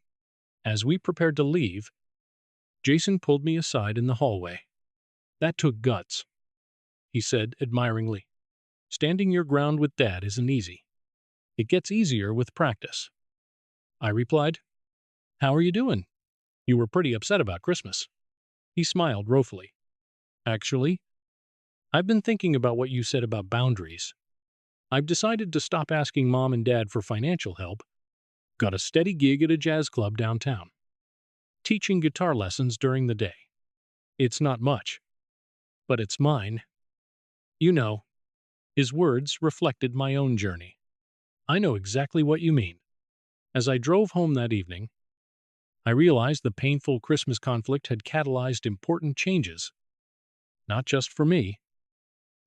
S1: As we prepared to leave, Jason pulled me aside in the hallway. That took guts, he said admiringly. Standing your ground with Dad isn't easy. It gets easier with practice. I replied, How are you doing? You were pretty upset about Christmas. He smiled ruefully. Actually, I've been thinking about what you said about boundaries. I've decided to stop asking Mom and Dad for financial help. Got a steady gig at a jazz club downtown, teaching guitar lessons during the day. It's not much, but it's mine. You know, his words reflected my own journey. I know exactly what you mean. As I drove home that evening, I realized the painful Christmas conflict had catalyzed important changes, not just for me,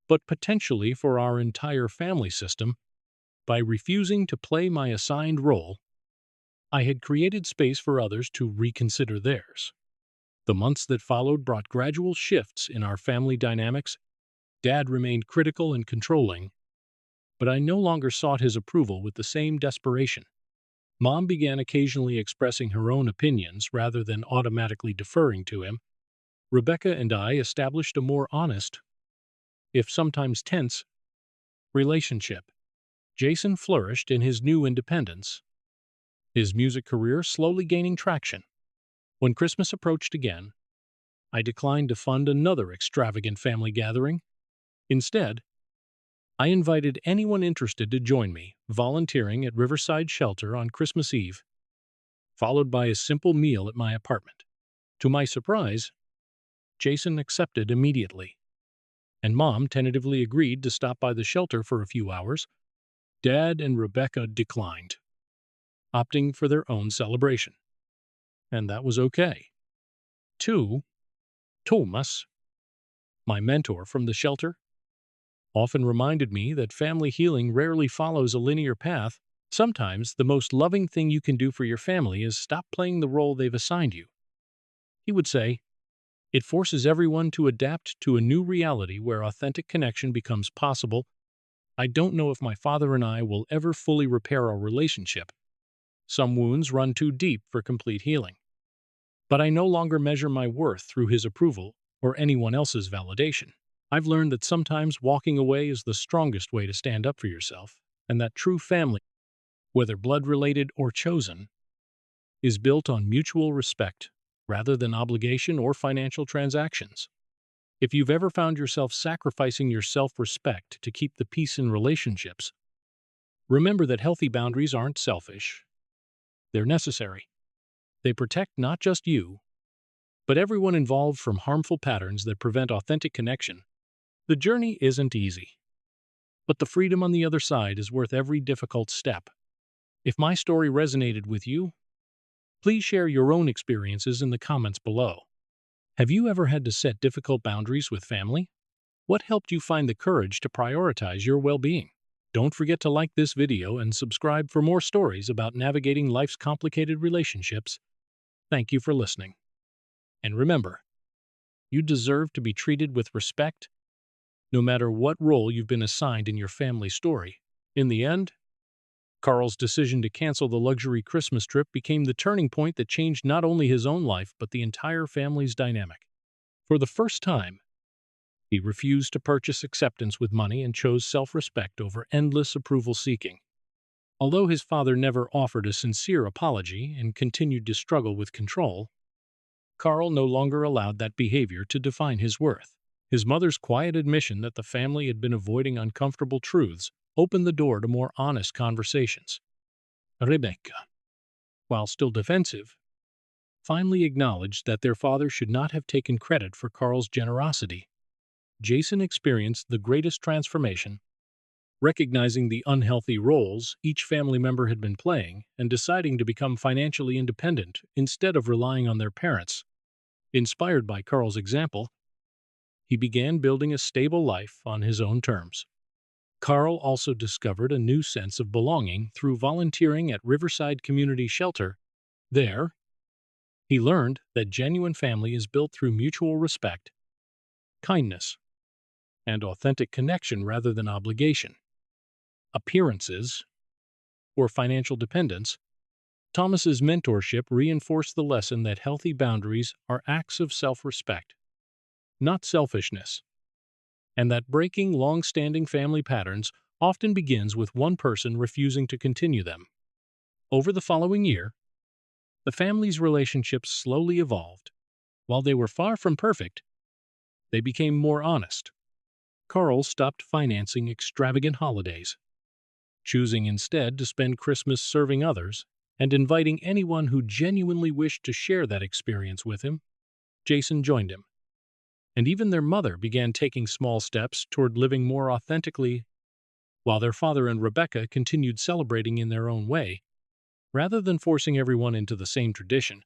S1: but potentially for our entire family system. By refusing to play my assigned role, I had created space for others to reconsider theirs. The months that followed brought gradual shifts in our family dynamics. Dad remained critical and controlling, but I no longer sought his approval with the same desperation. Mom began occasionally expressing her own opinions rather than automatically deferring to him. Rebecca and I established a more honest, if sometimes tense, relationship. Jason flourished in his new independence, his music career slowly gaining traction. When Christmas approached again, I declined to fund another extravagant family gathering. Instead, I invited anyone interested to join me, volunteering at Riverside Shelter on Christmas Eve, followed by a simple meal at my apartment. To my surprise, Jason accepted immediately, and Mom tentatively agreed to stop by the shelter for a few hours. Dad and Rebecca declined, opting for their own celebration. And that was okay. Thomas, my mentor from the shelter, often reminded me that family healing rarely follows a linear path. Sometimes the most loving thing you can do for your family is stop playing the role they've assigned you. He would say, "It forces everyone to adapt to a new reality where authentic connection becomes possible. I don't know if my father and I will ever fully repair our relationship. Some wounds run too deep for complete healing. But I no longer measure my worth through his approval or anyone else's validation. I've learned that sometimes walking away is the strongest way to stand up for yourself, and that true family, whether blood-related or chosen, is built on mutual respect rather than obligation or financial transactions." If you've ever found yourself sacrificing your self-respect to keep the peace in relationships, remember that healthy boundaries aren't selfish. They're necessary. They protect not just you, but everyone involved from harmful patterns that prevent authentic connection. The journey isn't easy, but the freedom on the other side is worth every difficult step. If my story resonated with you, please share your own experiences in the comments below. Have you ever had to set difficult boundaries with family? What helped you find the courage to prioritize your well-being? Don't forget to like this video and subscribe for more stories about navigating life's complicated relationships. Thank you for listening. And remember, you deserve to be treated with respect, no matter what role you've been assigned in your family story. In the end, Carl's decision to cancel the luxury Christmas trip became the turning point that changed not only his own life but the entire family's dynamic. For the first time, he refused to purchase acceptance with money and chose self-respect over endless approval-seeking. Although his father never offered a sincere apology and continued to struggle with control, Carl no longer allowed that behavior to define his worth. His mother's quiet admission that the family had been avoiding uncomfortable truths opened the door to more honest conversations. Rebecca, while still defensive, finally acknowledged that their father should not have taken credit for Carl's generosity. Jason experienced the greatest transformation, recognizing the unhealthy roles each family member had been playing and deciding to become financially independent instead of relying on their parents. Inspired by Carl's example, he began building a stable life on his own terms. Carl also discovered a new sense of belonging through volunteering at Riverside Community Shelter. There, he learned that genuine family is built through mutual respect, kindness, and authentic connection rather than obligation, appearances, or financial dependence. Thomas's mentorship reinforced the lesson that healthy boundaries are acts of self-respect, not selfishness, and that breaking long-standing family patterns often begins with one person refusing to continue them. Over the following year, the family's relationships slowly evolved. While they were far from perfect, they became more honest. Carl stopped financing extravagant holidays, choosing instead to spend Christmas serving others and inviting anyone who genuinely wished to share that experience with him. Jason joined him, and even their mother began taking small steps toward living more authentically, while their father and Rebecca continued celebrating in their own way. Rather than forcing everyone into the same tradition,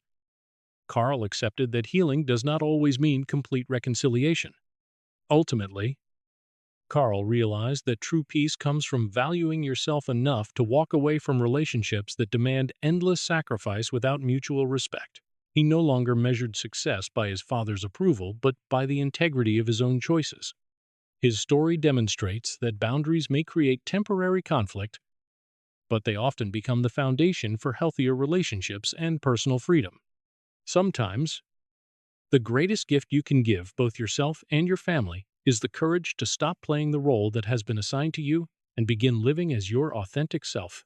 S1: Carl accepted that healing does not always mean complete reconciliation. Ultimately, Carl realized that true peace comes from valuing yourself enough to walk away from relationships that demand endless sacrifice without mutual respect. He no longer measured success by his father's approval, but by the integrity of his own choices. His story demonstrates that boundaries may create temporary conflict, but they often become the foundation for healthier relationships and personal freedom. Sometimes, the greatest gift you can give both yourself and your family is the courage to stop playing the role that has been assigned to you and begin living as your authentic self.